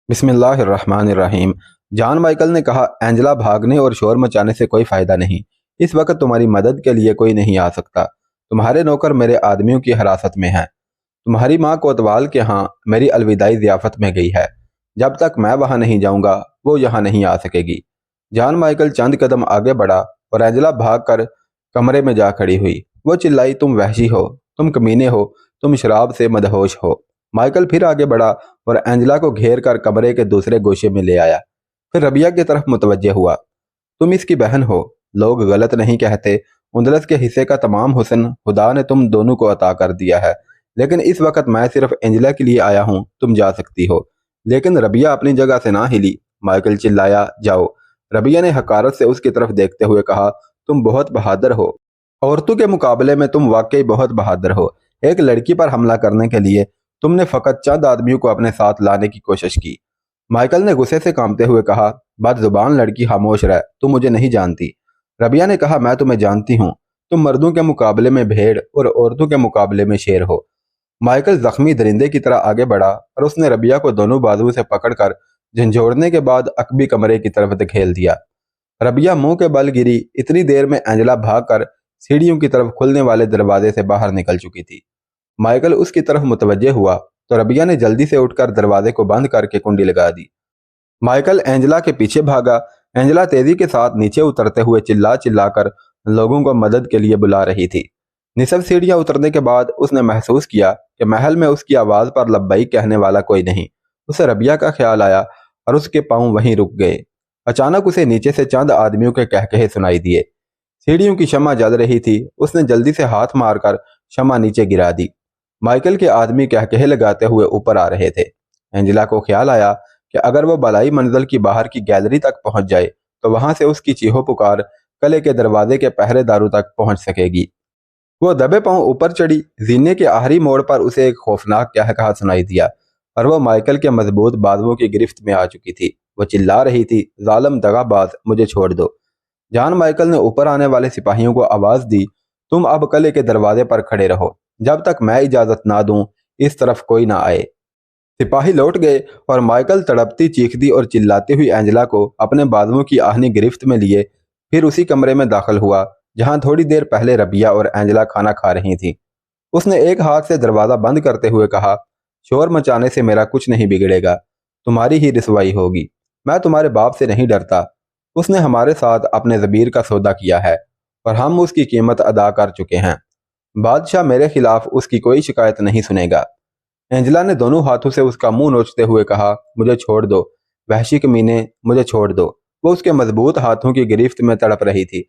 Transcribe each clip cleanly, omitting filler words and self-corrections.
बिस्मिल्लाहिर्रहमानिर्रहीम। John Michael ने कहा, एंजेला, भागने और शोर मचाने से कोई फायदा नहीं। इस वक्त तुम्हारी मदद के लिए कोई नहीं आ सकता। तुम्हारे नौकर मेरे आदमियों की हिरासत में हैं। तुम्हारी माँ कोतवाल के यहाँ मेरी अलविदाई ज़ियाफ़त में गई है। जब तक मैं वहाँ नहीं जाऊँगा वो यहाँ नहीं आ सकेगी। जॉन माइकल चंद कदम आगे बढ़ा और एंजेला भाग कर कमरे में जा खड़ी हुई। वो चिल्लाई, तुम वहशी हो, तुम कमीने हो, तुम शराब से मदहोश हो। माइकल फिर आगे बढ़ा और एंजेला को घेर कर कमरे के दूसरे गोशे में ले आया। फिर रबिया की तरफ मुतवज्जे हुआ। तुम इसकी बहन हो, लोग गलत नहीं कहते। उंदलस के हिस्से का तमाम हुस्न खुदा ने तुम दोनों को अता कर दिया है, लेकिन इस वक्त मैं सिर्फ एंजेला के लिए आया हूँ। तुम जा सकती हो। लेकिन रबिया अपनी जगह से ना हिली। माइकल चिल्लाया, जाओ। रबिया ने हकारत से उसकी तरफ देखते हुए कहा, तुम बहुत बहादुर हो। औरतों के मुकाबले में तुम वाकई बहुत बहादुर हो। एक लड़की पर हमला करने के लिए तुमने फकत चंद आदमियों को अपने साथ लाने की कोशिश की। माइकल ने गुस्से से कांपते हुए कहा, बदजुबान लड़की, खामोश रह, तुम मुझे नहीं जानती। रबिया ने कहा, मैं तुम्हें जानती हूँ। तुम मर्दों के मुकाबले में भेड़ और औरतों के मुकाबले में शेर हो। माइकल जख्मी दरिंदे की तरह आगे बढ़ा और उसने रबिया को दोनों बाजुओं से पकड़कर झंझोड़ने के बाद अकबी कमरे की तरफ धकेल दिया। रबिया मुंह के बल गिरी। इतनी देर में एंजेला भागकर सीढ़ियों की तरफ खुलने वाले दरवाजे से बाहर निकल चुकी थी। माइकल उसकी तरफ मुतवज्जे हुआ तो रबिया ने जल्दी से उठकर दरवाजे को बंद करके कुंडी लगा दी। माइकल एंजेला के पीछे भागा। एंजेला तेजी के साथ नीचे उतरते हुए चिल्ला चिल्लाकर लोगों को मदद के लिए बुला रही थी। निसफ सीढ़ियां उतरने के बाद उसने महसूस किया कि महल में उसकी आवाज पर लब्बैक कहने वाला कोई नहीं। उसे रबिया का ख्याल आया और उसके पांव वहीं रुक गए। अचानक उसे नीचे से चंद आदमियों के कहकहे सुनाई दिए। सीढ़ियों की शम्मा जल रही थी। उसने जल्दी से हाथ मारकर शम्मा नीचे गिरा दी। माइकल के आदमी कहकहे लगाते हुए ऊपर आ रहे थे। एंजेला को ख्याल आया कि अगर वो बलाई मंजिल की बाहर की गैलरी तक पहुंच जाए तो वहां से उसकी चीहो पुकार कले के दरवाजे के पहरेदारों तक पहुंच सकेगी। वो दबे पांव ऊपर चढ़ी। जीने के आखिरी मोड़ पर उसे एक खौफनाक कहकहा सुनाई दिया और वो माइकल के मजबूत बाजुओं की गिरफ्त में आ चुकी थी। वो चिल्ला रही थी, जालिम दगाबाज, मुझे छोड़ दो। जॉन माइकल ने ऊपर आने वाले सिपाहियों को आवाज दी, तुम अब कले के दरवाजे पर खड़े रहो। जब तक मैं इजाजत ना दूं इस तरफ कोई ना आए। सिपाही लौट गए और माइकल तड़पती, चीखती और चिल्लाती हुई एंजेला को अपने बाजुओं की आहनी गिरफ्त में लिए फिर उसी कमरे में दाखिल हुआ जहां थोड़ी देर पहले रबिया और एंजेला खाना खा रही थी। उसने एक हाथ से दरवाजा बंद करते हुए कहा, शोर मचाने से मेरा कुछ नहीं बिगड़ेगा, तुम्हारी ही रिसवाई होगी। मैं तुम्हारे बाप से नहीं डरता। उसने हमारे साथ अपने ज़बीर का सौदा किया है और हम उसकी कीमत अदा कर चुके हैं। बादशाह मेरे खिलाफ उसकी कोई शिकायत नहीं सुनेगा। एंजेला ने दोनों हाथों से उसका मुंह नोचते हुए कहा, मुझे छोड़ दो, वहशी कमीने, मुझे छोड़ दो। वो उसके मजबूत हाथों की गिरफ्त में तड़प रही थी।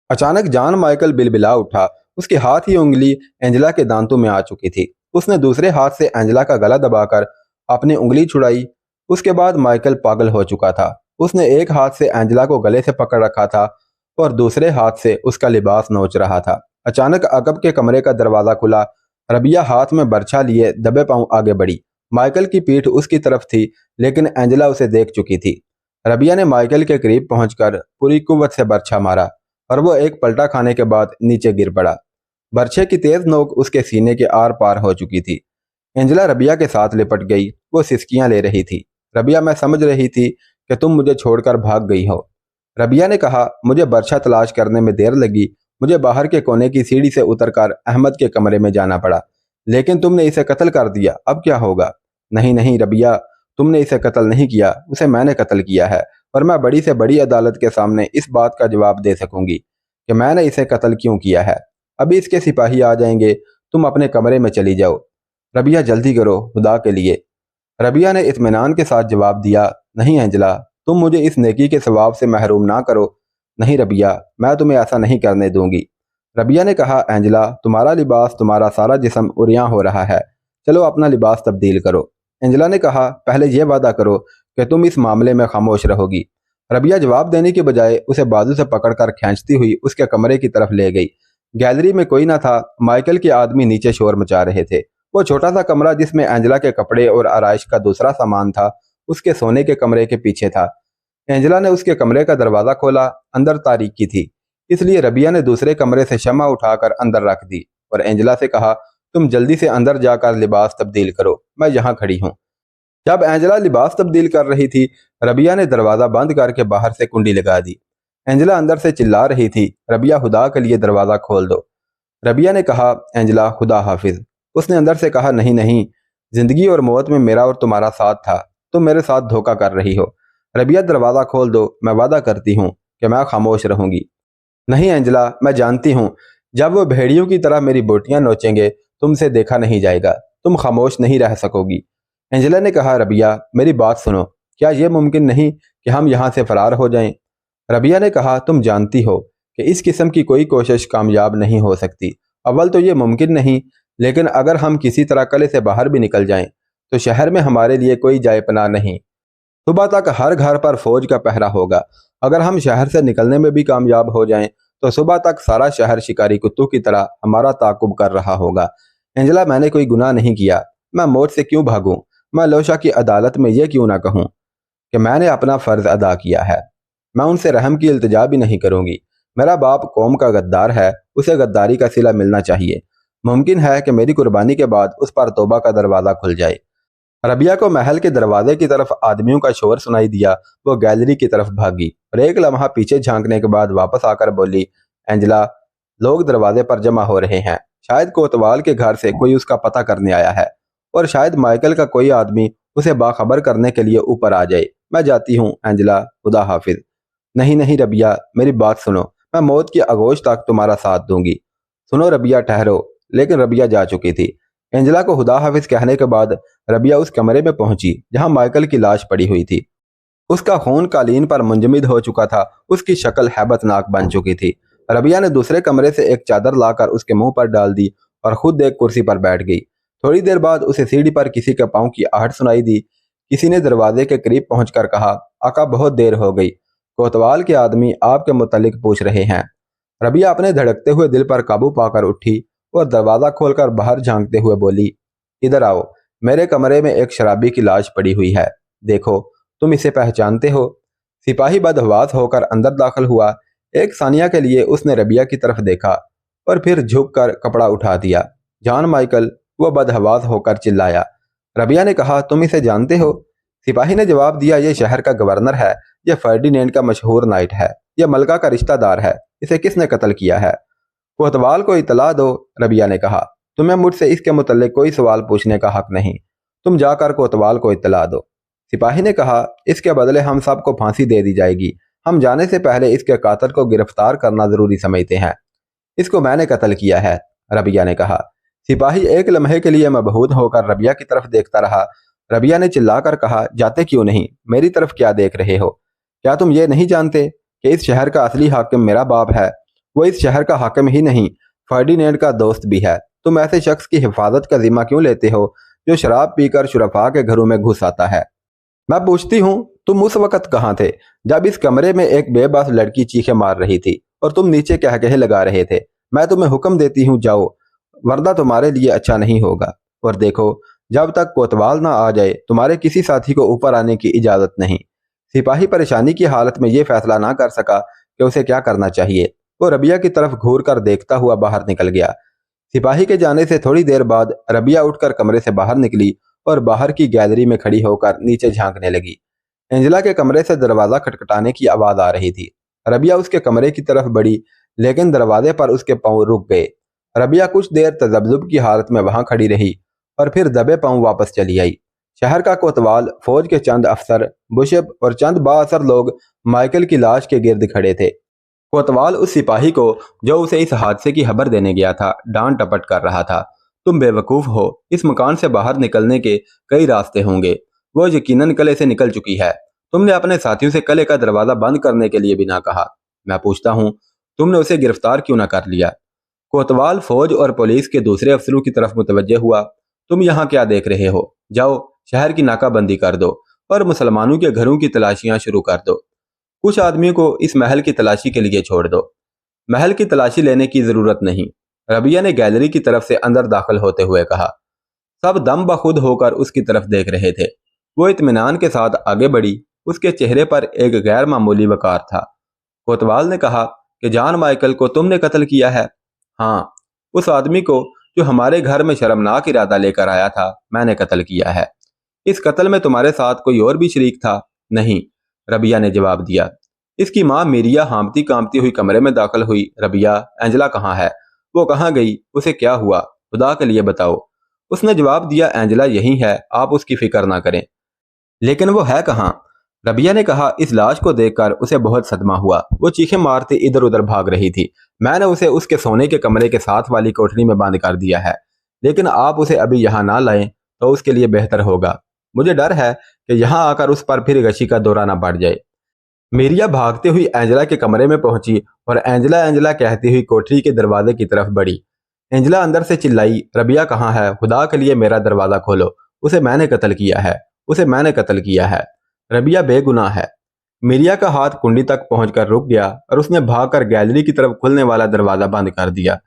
अचानक जॉन माइकल बिलबिला उठा। उसके हाथ की उंगली एंजेला के दांतों में आ चुकी थी। उसने दूसरे हाथ से एंजेला का गला दबाकर अपनी उंगली छुड़ाई। उसके बाद माइकल पागल हो चुका था। उसने एक हाथ से एंजेला को गले से पकड़ रखा था और दूसरे हाथ से उसका लिबास नोच रहा था। अचानक अकब के कमरे का दरवाजा खुला। रबिया हाथ में बर्छा लिए दबे पांव आगे बढ़ी। माइकल की पीठ उसकी तरफ थी, लेकिन एंजेला उसे देख चुकी थी। रबिया ने माइकल के करीब पहुंचकर पूरी कुव्वत से बर्छा मारा और वो एक पलटा खाने के बाद नीचे गिर पड़ा। बर्छे की तेज नोक उसके सीने के आर पार हो चुकी थी। एंजेला रबिया के साथ लिपट गई। वो सिसकियां ले रही थी। रबिया, मैं समझ रही थी कि तुम मुझे छोड़कर भाग गई हो। रबिया ने कहा, मुझे बर्छा तलाश करने में देर लगी। मुझे बाहर के कोने की सीढ़ी से उतरकर अहमद के कमरे में जाना पड़ा, लेकिन तुमने इसे कत्ल कर दिया। अब क्या होगा? नहीं नहीं रबिया, तुमने इसे कत्ल नहीं किया, उसे मैंने कत्ल किया है और मैं बड़ी से बड़ी अदालत के सामने इस बात का जवाब दे सकूंगी कि मैंने इसे कत्ल क्यों किया है। अभी इसके सिपाही आ जाएंगे। तुम अपने कमरे में चली जाओ। रबिया, जल्दी करो, खुदा के लिए। रबिया ने इत्मीनान के साथ जवाब दिया, नहीं एंजेला, तुम मुझे इस नेकी के सवाब से महरूम ना करो। नहीं रबिया, मैं तुम्हें ऐसा नहीं करने दूंगी। रबिया ने कहा, एंजेला, तुम्हारा लिबास, तुम्हारा सारा जिस्म उरियां हो रहा है, चलो अपना लिबास तब्दील करो। एंजेला ने कहा, पहले यह वादा करो कि तुम इस मामले में खामोश रहोगी। रबिया जवाब देने के बजाय उसे बाजू से पकड़कर खींचती हुई उसके कमरे की तरफ ले गई। गैलरी में कोई ना था। माइकल के आदमी नीचे शोर मचा रहे थे। वो छोटा सा कमरा जिसमें एंजेला के कपड़े और आराइश का दूसरा सामान था, उसके सोने के कमरे के पीछे था। एंजेला ने उसके कमरे का दरवाजा खोला। अंदर तारीकी थी, इसलिए रबिया ने दूसरे कमरे से शम्मा उठाकर अंदर रख दी और एंजेला से कहा, तुम जल्दी से अंदर जाकर लिबास तब्दील करो, मैं यहाँ खड़ी हूँ। جب اینجلا لباس تبدیل کر رہی تھی، ربیہ نے دروازہ بند کر کے باہر سے کنڈی لگا دی۔ اینجلا اندر سے چلا رہی تھی، ربیہ خدا کے لیے دروازہ کھول دو۔ ربیہ نے کہا، اینجلا خدا حافظ۔ اس نے اندر سے کہا، نہیں نہیں، زندگی اور موت میں میرا اور تمہارا ساتھ تھا، تم میرے ساتھ دھوکہ کر رہی ہو۔ ربیہ دروازہ کھول دو، میں وعدہ کرتی ہوں کہ میں خاموش رہوں گی۔ نہیں اینجلا، میں جانتی ہوں جب وہ بھیڑیوں کی طرح میری بوٹیاں نوچیں گے تم سے دیکھا نہیں جائے گا، تم خاموش نہیں رہ سکو گی۔ اینجلا نے کہا، ربیہ میری بات سنو، کیا یہ ممکن نہیں کہ ہم یہاں سے فرار ہو جائیں؟ ربیہ نے کہا، تم جانتی ہو کہ اس قسم کی کوئی کوشش کامیاب نہیں ہو سکتی۔ اول تو یہ ممکن نہیں، لیکن اگر ہم کسی طرح قلعے سے باہر بھی نکل جائیں تو شہر میں ہمارے لیے کوئی جائے پناہ نہیں۔ صبح تک ہر گھر پر فوج کا پہرا ہوگا۔ اگر ہم شہر سے نکلنے میں بھی کامیاب ہو جائیں تو صبح تک سارا شہر شکاری کتوں کی طرح ہمارا تعاقب کر رہا ہوگا۔ اینجلا، میں نے کوئی گناہ نہیں کیا، میں موت سے کیوں بھاگوں؟ میں لوشا کی عدالت میں یہ کیوں نہ کہوں کہ میں نے اپنا فرض ادا کیا ہے؟ میں ان سے رحم کی التجا بھی نہیں کروں گی۔ میرا باپ قوم کا غدار ہے، اسے غداری کا صلہ ملنا چاہیے۔ ممکن ہے کہ میری قربانی کے بعد اس پر توبہ کا دروازہ کھل جائے۔ ربیہ کو محل کے دروازے کی طرف آدمیوں کا شور سنائی دیا۔ وہ گیلری کی طرف بھاگی اور ایک لمحہ پیچھے جھانکنے کے بعد واپس آ کر بولی، اینجلا، لوگ دروازے پر جمع ہو رہے ہیں، شاید کوتوال کے گھر سے کوئی اس کا پتہ کرنے آیا ہے، اور شاید مائیکل کا کوئی آدمی اسے باخبر کرنے کے لیے اوپر آ جائے۔ میں جاتی ہوں اینجلا، خدا حافظ۔ نہیں نہیں ربیہ، میری بات سنو، میں موت کی آغوش تک تمہارا ساتھ دوں گی۔ سنو ربیہ، ٹھہرو۔ لیکن ربیہ جا چکی تھی۔ اینجلا کو خدا حافظ کہنے کے بعد ربیہ اس کمرے میں پہنچی جہاں مائیکل کی لاش پڑی ہوئی تھی۔ اس کا خون قالین پر منجمد ہو چکا تھا، اس کی شکل ہیبت ناک بن چکی تھی۔ ربیہ نے دوسرے کمرے سے ایک چادر لا کر اس کے منہ پر ڈال دی اور خود ایک کرسی پر بیٹھ گئی۔ تھوڑی دیر بعد اسے سیڑھی پر کسی کے پاؤں کی آہٹ سنائی دی۔ کسی نے دروازے کے قریب پہنچ کر کہا، آقا بہت دیر ہو گئی، کوتوال کے آدمی آپ کے متعلق پوچھ رہے ہیں۔ ربیہ اپنے دھڑکتے ہوئے دل پر قابو پا کر اٹھی اور دروازہ کھول کر باہر جھانکتے ہوئے بولی، ادھر آؤ، میرے کمرے میں ایک شرابی کی لاش پڑی ہوئی ہے، دیکھو، تم اسے پہچانتے ہو؟ سپاہی بدحواس ہو کر اندر داخل ہوا۔ ایک ثانیہ کے لیے اس نے ربیہ کی طرف دیکھا اور پھر جھک کر کپڑا اٹھا دیا۔ جان مائیکل، وہ بدحواس ہو کر چلایا۔ ربیہ نے کہا، تم اسے جانتے ہو؟ سپاہی نے جواب دیا، یہ شہر کا گورنر ہے، یہ فرڈینینڈ کا مشہور نائٹ ہے، یہ ملکہ کا رشتہ دار ہے، اسے کس نے قتل کیا ہے؟ کوتوال کو اطلاع دو، ربیہ نے کہا، تمہیں مجھ سے اس کے متعلق کوئی سوال پوچھنے کا حق نہیں، تم جا کر کوتوال کو اطلاع دو۔ سپاہی نے کہا، اس کے بدلے ہم سب کو پھانسی دے دی جائے گی، ہم جانے سے پہلے اس کے قاتل کو گرفتار کرنا ضروری سمجھتے ہیں۔ اس کو میں نے قتل کیا ہے، ربیہ نے کہا۔ سپاہی ایک لمحے کے لیے مبہوت ہو کر ربیہ کی طرف دیکھتا رہا۔ ربیہ نے چلا کر کہا، جاتے کیوں نہیں؟ میری طرف کیا دیکھ رہے ہو؟ کیا تم یہ نہیں جانتے کہ اس شہر کا اصلی حاکم میرا باپ ہے؟ وہ اس شہر کا حاکم ہی نہیں، فرڈینینڈ کا دوست بھی ہے۔ تم ایسے شخص کی حفاظت کا ذمہ کیوں لیتے ہو جو شراب پی کر شرفاء کے گھروں میں گھس آتا ہے؟ میں پوچھتی ہوں، تم اس وقت کہاں تھے جب اس کمرے میں ایک بے بس لڑکی چیخیں مار رہی تھی اور تم نیچے کہہ کہے لگا رہے تھے؟ میں تمہیں حکم دیتی ہوں، جاؤ، ورنہ تمہارے لیے اچھا نہیں ہوگا۔ اور دیکھو، جب تک کوتوال نہ آ جائے تمہارے کسی ساتھی کو اوپر آنے کی اجازت نہیں۔ سپاہی پریشانی کی حالت میں یہ فیصلہ نہ کر سکا کہ اسے کیا کرنا چاہیے۔ وہ ربیہ کی طرف گھور کر دیکھتا ہوا باہر نکل گیا۔ سپاہی کے جانے سے تھوڑی دیر بعد ربیہ اٹھ کر کمرے سے باہر نکلی اور باہر کی گیلری میں کھڑی ہو کر نیچے جھانکنے لگی۔ اینجلا کے کمرے سے دروازہ کھٹکھٹانے کی آواز آ رہی تھی۔ ربیہ اس کے کمرے کی طرف بڑھی، لیکن دروازے پر اس کے پاؤں رک گئے۔ ربیہ کچھ دیر تذبذب کی حالت میں وہاں کھڑی رہی اور پھر دبے پاؤں واپس چلی آئی۔ شہر کا کوتوال، فوج کے چند افسر، بشپ اور چند با اثر لوگ مائیکل کی لاش کے گرد کھڑے تھے۔ کوتوال اس سپاہی کو جو اسے اس حادثے کی خبر دینے گیا تھا ڈانٹ ٹپٹ کر رہا تھا۔ تم بے وقوف ہو، اس مکان سے باہر نکلنے کے کئی راستے ہوں گے، وہ یقیناً قلعے سے نکل چکی ہے۔ تم نے اپنے ساتھیوں سے قلعے کا دروازہ بند کرنے کے لیے بھی نہ کہا۔ میں پوچھتا ہوں، تم نے اسے گرفتار کیوں نہ کر لیا؟ کوتوال فوج اور پولیس کے دوسرے افسروں کی طرف متوجہ ہوا۔ تم یہاں کیا دیکھ رہے ہو؟ جاؤ، شہر کی ناکہ بندی کر دو اور مسلمانوں کے گھروں کی تلاشیاں شروع کر دو۔ کچھ آدمیوں کو اس محل کی تلاشی کے لیے چھوڑ دو۔ محل کی تلاشی لینے کی ضرورت نہیں، ربیہ نے گیلری کی طرف سے اندر داخل ہوتے ہوئے کہا۔ سب دم بخود ہو کر اس کی طرف دیکھ رہے تھے۔ وہ اطمینان کے ساتھ آگے بڑھی، اس کے چہرے پر ایک غیر معمولی وقار تھا۔ کوتوال نے کہا کہ جان مائیکل کو تم نے قتل کیا ہے؟ ہاں، اس آدمی کو جو ہمارے گھر میں شرمناک ارادہ لے کر آیا تھا میں نے قتل کیا ہے۔ इस कत्ल में तुम्हारे साथ कोई और भी शरीक था? नहीं, रबिया ने जवाब दिया। इसकी माँ मीरिया हांफती कांपती हुई कमरे में दाखिल हुई। रबिया, एंजेला कहाँ है? वो कहाँ गई? उसे क्या हुआ? खुदा के लिए बताओ। उसने जवाब दिया, एंजेला यही है, आप उसकी फिक्र ना करें। लेकिन वो है कहाँ? रबिया ने कहा। इस लाश को देखकर उसे बहुत सदमा हुआ। वो चीखें मारती इधर उधर भाग रही थी। मैंने उसे उसके सोने के कमरे के साथ वाली कोठरी में बंद कर दिया है, लेकिन आप उसे अभी यहाँ ना लाएं तो उसके लिए बेहतर होगा। मुझे डर है कि यहाँ आकर उस पर फिर गशी का दौरा ना पड़ जाए। मीरिया भागती हुई एंजेला के कमरे में पहुंची और एंजेला एंजेला कहती हुई कोठरी के दरवाजे की तरफ बढ़ी। एंजेला अंदर से चिल्लाई, रबिया कहाँ है? खुदा के लिए मेरा दरवाजा खोलो। उसे मैंने कत्ल किया है, उसे मैंने कत्ल किया है। रबिया बेगुनाह है। मीरिया का हाथ कुंडी तक पहुंचकर रुक गया और उसने भागकर गैलरी की तरफ खुलने वाला दरवाजा बंद कर दिया।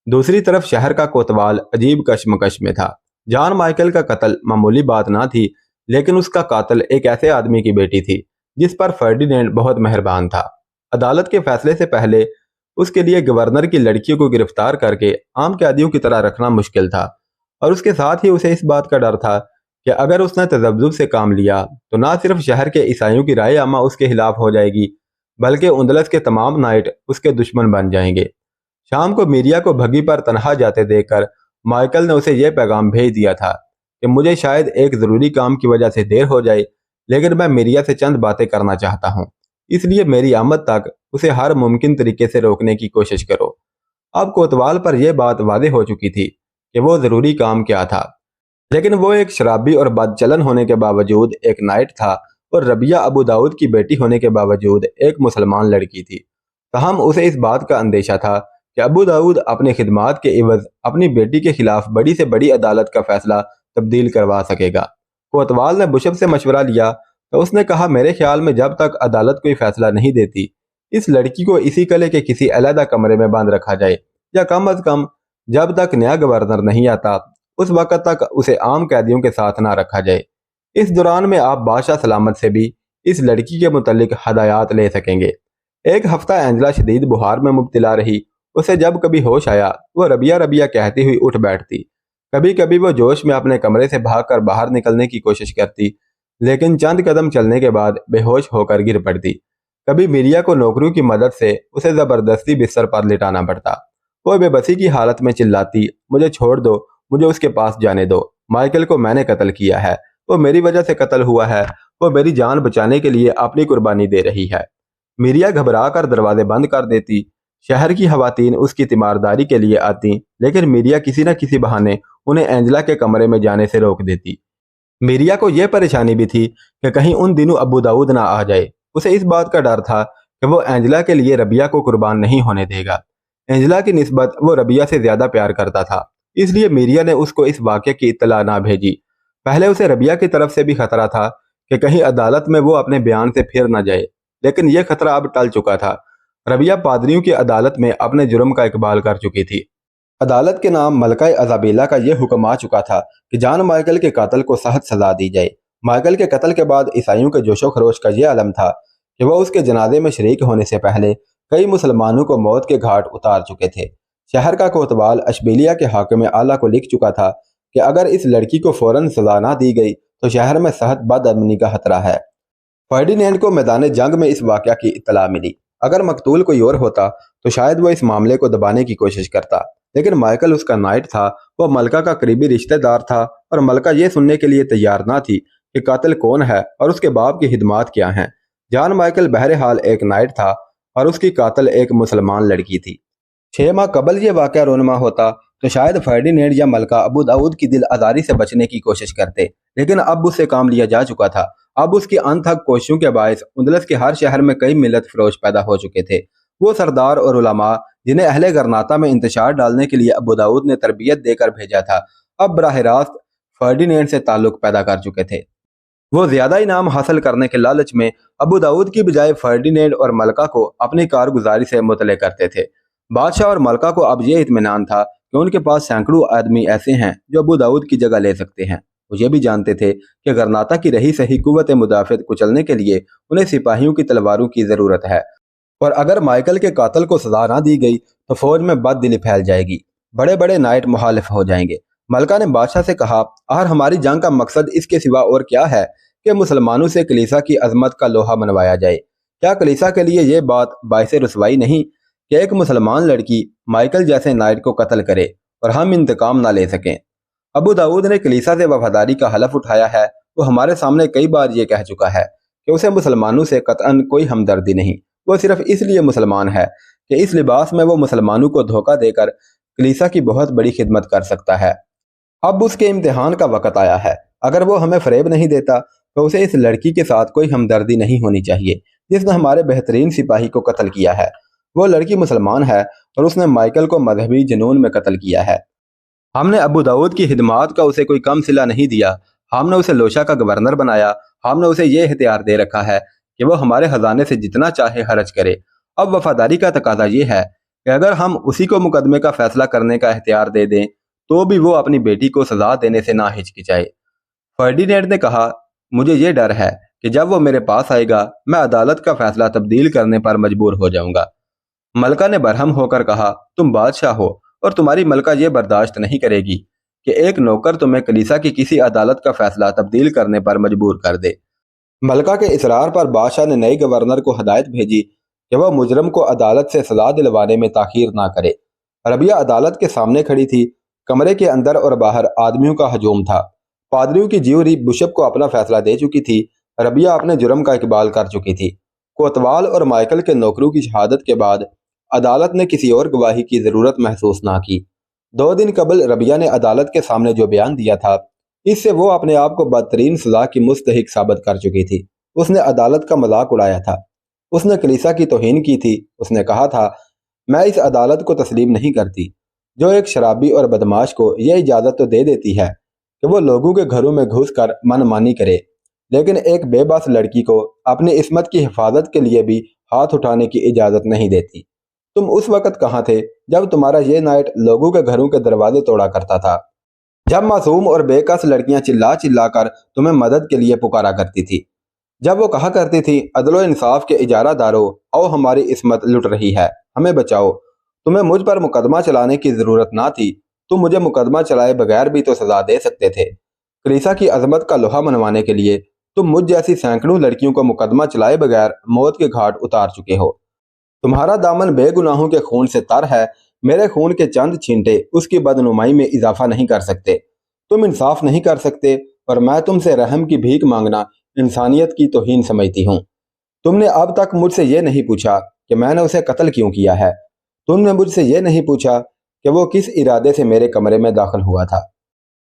दूसरी तरफ शहर का कोतवाल अजीब कशमकश में था। जॉन माइकल का कत्ल मामूली बात ना थी, लेकिन उसका कातिल एक ऐसे आदमी की बेटी थी जिस पर फर्डिनेंड बहुत मेहरबान था। अदालत के फैसले से पहले उसके लिए गवर्नर की लड़कियों को गिरफ्तार करके आम कैदियों की तरह रखना मुश्किल था, और उसके साथ ही उसे इस बात का डर था कि अगर उसने तजब्जुब से काम लिया तो ना सिर्फ शहर के ईसाइयों की राय आमा उसके खिलाफ हो जाएगी, बल्कि उंदलस के तमाम नाइट उसके दुश्मन बन जाएंगे। शाम को मीरिया को भगी पर तनहा जाते देखकर माइकल ने उसे यह पैगाम भेज दिया था कि मुझे शायद एक ज़रूरी काम की वजह से देर हो जाए, लेकिन मैं मीरिया से चंद बातें करना चाहता हूँ, इसलिए मेरी आमद तक उसे हर मुमकिन तरीके से रोकने की कोशिश करो। अब कोतवाल पर यह बात वाज़ेह हो चुकी थी कि वो ज़रूरी काम क्या था, लेकिन वो एक शराबी और बदचलन होने के बावजूद एक नाइट था और रबिया अबू दाऊद की बेटी होने के बावजूद एक मुसलमान लड़की थी। तहम उसे इस बात का अंदेशा था कि अबू दाऊद अपनी खिदमात के इवज अपनी बेटी के खिलाफ बड़ी से बड़ी अदालत का फैसला तब्दील करवा सकेगा। कोतवाल ने बुशब से मशवरा लिया तो उसने कहा, मेरे ख्याल में जब तक अदालत कोई फैसला नहीं देती इस लड़की को इसी कले के किसी अलहदा कमरे में बंद रखा जाए, या कम अज कम जब तक नया गवर्नर नहीं आता उस वक्त तक उसे आम कैदियों के साथ ना रखा जाए। इस दौरान में आप बादशाह सलामत से भी इस लड़की के मुतल्लिक हदायत ले सकेंगे। एक हफ्ता एंजेला शदीद बुखार में मुब्तला रही। उसे जब कभी होश आया वो रबिया रबिया कहती हुई उठ बैठती। कभी कभी वो जोश में अपने कमरे से भागकर बाहर निकलने की कोशिश करती, लेकिन चंद कदम चलने के बाद बेहोश होकर गिर पड़ती। कभी मीरिया को नौकरियों की मदद से उसे जबरदस्ती बिस्तर पर लिटाना पड़ता। वो बेबसी की हालत में चिल्लाती, मुझे छोड़ दो, मुझे उसके पास जाने दो। माइकल को मैंने कत्ल किया है, वो मेरी वजह से कत्ल हुआ है, वो मेरी जान बचाने के लिए अपनी कुर्बानी दे रही है। मीरिया घबरा कर दरवाजे बंद कर देती। शहर की खवातीन उसकी तीमारदारी के लिए आती, लेकिन मीरिया किसी न किसी बहाने उन्हें एंजेला के कमरे में जाने से रोक देती। मीरिया को यह परेशानी भी थी कि कहीं उन दिनों अबू दाऊद ना आ जाए। उसे इस बात का डर था कि वो एंजेला के लिए रबिया को कुर्बान नहीं होने देगा। एंजेला की निस्बत वो रबिया से ज्यादा प्यार करता था, इसलिए मीरिया ने उसको इस वाक़े की इत्तला ना भेजी। पहले उसे रबिया की तरफ से भी खतरा था कि कहीं अदालत में वो अपने बयान से फिर न जाए, लेकिन यह खतरा अब टल चुका था। रबिया पादरियों की अदालत में अपने जुर्म का इकबाल कर चुकी थी। अदालत के नाम मलका अजाबेला का यह हुक्म आ चुका था कि जॉन माइकल के कातिल को सख्त सजा दी जाए। माइकल के कत्ल के बाद ईसाइयों के जोशो खरोश का यह आलम था कि वह उसके जनाजे में शरीक होने से पहले कई मुसलमानों को मौत के घाट उतार चुके थे। शहर का कोतवाल अशबेलिया के हाकिम आला को लिख चुका था कि अगर इस लड़की को फौरन सजा ना दी गई तो शहर में सख्त बदअमनी का खतरा है। फर्डिनेंड को मैदान जंग में इस वाक़या की इत्तला मिली। अगर मकतूल कोई और होता तो शायद वह इस मामले को दबाने की कोशिश करता, लेकिन माइकल उसका नाइट था, वह मलका का करीबी रिश्तेदार था और मलका यह सुनने के लिए तैयार ना थी कि कातिल कौन है और उसके बाप की हिदमात क्या हैं। जॉन माइकल बहरहाल एक नाइट था और उसकी कातिल एक मुसलमान लड़की थी। 6 माह कबल ये वाक़या रोनमा होता तो शायद फर्डिनेंड या मलका अबू दाऊद की दिल आज़ारी से बचने की कोशिश करते, लेकिन अब उससे काम लिया जा चुका था। अब उसकी अनथक कोशिशों के बायस उंदलस के हर शहर में कई मिलत फरोश पैदा हो चुके थे। वो सरदार और उलमा जिन्हें अहले गरनाता में इंतशार डालने के लिए अबू दाऊद ने तरबियत देकर भेजा था, अब बराह रास्त फर्डिनेंड से ताल्लुक पैदा कर चुके थे। वो ज्यादा इनाम हासिल करने के लालच में अबू दाऊद की बजाय फर्डिनेंड और मलका को अपनी कारगुजारी से मुतले करते थे। बादशाह और मलका को अब यह इत्मीनान था कि उनके पास सैकड़ों आदमी ऐसे हैं जो अबू दाऊद की जगह ले सकते हैं। वो ये भी जानते थे कि गरनाता की रही सही कुव्वत मुदाफ़त कुचलने के लिए उन्हें सिपाहियों की तलवारों की ज़रूरत है, और अगर माइकल के कातिल को सजा ना दी गई तो फौज में बददिली फैल जाएगी, बड़े बड़े नाइट मुखालिफ हो जाएंगे। ملکہ نے بادشاہ سے کہا، آخر ہماری جنگ کا مقصد اس کے سوا اور کیا ہے کہ مسلمانوں سے کلیسا کی عظمت کا لوہا منوایا جائے؟ کیا کلیسا کے لیے یہ بات باعث رسوائی نہیں کہ ایک مسلمان لڑکی مائیکل جیسے نائٹ کو قتل کرے اور ہم انتقام نہ لے سکیں؟ ابو داؤد نے کلیسا سے وفاداری کا حلف اٹھایا ہے۔ وہ ہمارے سامنے کئی بار یہ کہہ چکا ہے کہ اسے مسلمانوں سے قطعاً کوئی ہمدردی نہیں۔ وہ صرف اس لیے مسلمان ہے کہ اس لباس میں وہ مسلمانوں کو دھوکہ دے کر کلیسا کی بہت بڑی خدمت کر سکتا ہے۔ اب اس کے امتحان کا وقت آیا ہے۔ اگر وہ ہمیں فریب نہیں دیتا تو اسے اس لڑکی کے ساتھ کوئی ہمدردی نہیں ہونی چاہیے جس نے ہمارے بہترین سپاہی کو قتل کیا ہے۔ وہ لڑکی مسلمان ہے اور اس نے مائیکل کو مذہبی جنون میں قتل کیا ہے۔ ہم نے ابو داؤد کی خدمات کا اسے کوئی کم صلہ نہیں دیا۔ ہم نے اسے لوشا کا گورنر بنایا۔ ہم نے اسے یہ اختیار دے رکھا ہے کہ وہ ہمارے خزانے سے جتنا چاہے خرچ کرے۔ اب وفاداری کا تقاضا یہ ہے کہ اگر ہم اسی کو مقدمے کا فیصلہ کرنے کا اختیار دے دیں تو بھی وہ اپنی بیٹی کو سزا دینے سے نہ ہچکچائے۔ فرڈینینڈ نے کہا، مجھے یہ ڈر ہے کہ جب وہ میرے پاس آئے گا میں عدالت کا فیصلہ تبدیل کرنے پر مجبور ہو جاؤں گا۔ ملکہ نے برہم ہو کر کہا، تم بادشاہ ہو اور تمہاری ملکہ یہ برداشت نہیں کرے گی کہ ایک نوکر تمہیں کلیسا کی کسی عدالت کا فیصلہ تبدیل کرنے پر مجبور کر دے۔ ملکہ کے اصرار پر بادشاہ نے نئے گورنر کو ہدایت بھیجی کہ وہ مجرم کو عدالت سے سزا دلوانے میں تاخیر نہ کرے۔ ربیہ عدالت کے سامنے کھڑی تھی۔ کمرے کے اندر اور باہر آدمیوں کا ہجوم تھا۔ پادریوں کی جیوری بشپ کو اپنا فیصلہ دے چکی تھی۔ ربیہ اپنے جرم کا اقبال کر چکی تھی۔ کوتوال اور مائیکل کے نوکروں کی شہادت کے بعد عدالت نے کسی اور گواہی کی ضرورت محسوس نہ کی۔ 2 دن قبل ربیہ نے عدالت کے سامنے جو بیان دیا تھا اس سے وہ اپنے آپ کو بدترین سزا کی مستحق ثابت کر چکی تھی۔ اس نے عدالت کا مذاق اڑایا تھا۔ اس نے کلیسا کی توہین کی تھی۔ اس نے کہا تھا، میں اس عدالت کو تسلیم نہیں کرتی جو ایک شرابی اور بدماش کو یہ اجازت تو دے دیتی ہے کہ وہ لوگوں کے گھروں میں گھس کر من مانی کرے، لیکن ایک بے بس لڑکی کو اپنی عصمت کی حفاظت کے لیے بھی ہاتھ اٹھانے کی اجازت نہیں دیتی۔ تم اس وقت کہاں تھے جب تمہارا یہ نائٹ لوگوں کے گھروں کے دروازے توڑا کرتا تھا، جب معصوم اور بے کس لڑکیاں چلا چلا کر تمہیں مدد کے لیے پکارا کرتی تھی، جب وہ کہا کرتی تھی، عدل و انصاف کے اجارہ دارو او ہماری عصمت لٹ رہی ہے، ہمیں بچاؤ۔ تمہیں مجھ پر مقدمہ چلانے کی ضرورت نہ تھی، تم مجھے مقدمہ چلائے بغیر بھی تو سزا دے سکتے تھے۔ کلیسا کی عظمت کا لوہا منوانے کے لیے تم مجھ جیسی سینکڑوں لڑکیوں کو مقدمہ چلائے بغیر موت کے گھاٹ اتار چکے ہو۔ تمہارا دامن بے گناہوں کے خون سے تر ہے۔ میرے خون کے چند چھینٹے اس کی بدنمائی میں اضافہ نہیں کر سکتے۔ تم انصاف نہیں کر سکتے اور میں تم سے رحم کی بھیک مانگنا انسانیت کی توہین سمجھتی ہوں۔ تم نے اب تک مجھ سے یہ نہیں پوچھا کہ میں نے اسے قتل کیوں کیا ہے۔ تم نے مجھ سے یہ نہیں پوچھا کہ وہ کس ارادے سے میرے کمرے میں داخل ہوا تھا۔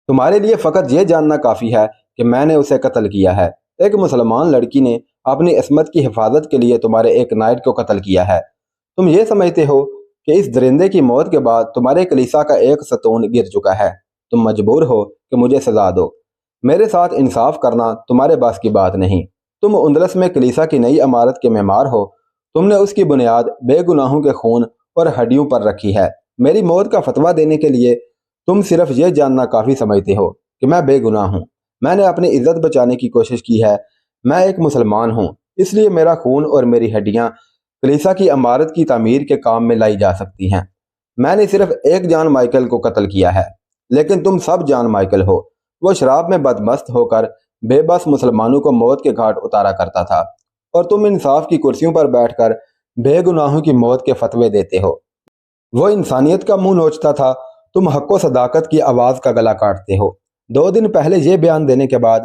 تمہارے لیے فقط یہ جاننا کافی ہے کہ میں نے اسے قتل کیا ہے۔ ایک مسلمان لڑکی نے اپنی عصمت کی حفاظت کے لیے تمہارے ایک نائٹ کو قتل کیا ہے۔ تم یہ سمجھتے ہو کہ اس درندے کی موت کے بعد تمہارے کلیسا کا ایک ستون گر چکا ہے۔ تم مجبور ہو کہ مجھے سزا دو۔ میرے ساتھ انصاف کرنا تمہارے بس کی بات نہیں۔ تم اندلس میں کلیسا کی نئی عمارت کے معمار ہو۔ تم نے اس کی بنیاد بے گناہوں کے خون اور ہڈیوں پر رکھی ہے۔ میری موت کا فتویٰ دینے کے لیے تم صرف یہ جاننا کافی سمجھتے ہو کہ میں بے گناہ ہوں۔ میں نے اپنی عزت بچانے کی کوشش کی ہے۔ میں ایک مسلمان ہوں، اس لیے میرا خون اور میری ہڈیاں کلیسا کی عمارت کی تعمیر کے کام میں لائی جا سکتی ہیں۔ میں نے صرف ایک جان مائیکل کو قتل کیا ہے، لیکن تم سب جان مائیکل ہو۔ وہ شراب میں بدمست ہو کر بے بس مسلمانوں کو موت کے گھاٹ اتارا کرتا تھا اور تم انصاف کی کرسیوں پر بیٹھ کر بے گناہوں کی موت کے فتوے دیتے ہو۔ وہ انسانیت کا منہ نوچتا تھا، تم حق و صداقت کی آواز کا گلا کاٹتے ہو۔ 2 دن پہلے یہ بیان دینے کے بعد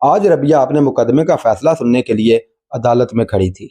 آج ربیہ اپنے مقدمے کا فیصلہ سننے کے لیے عدالت میں کھڑی تھی۔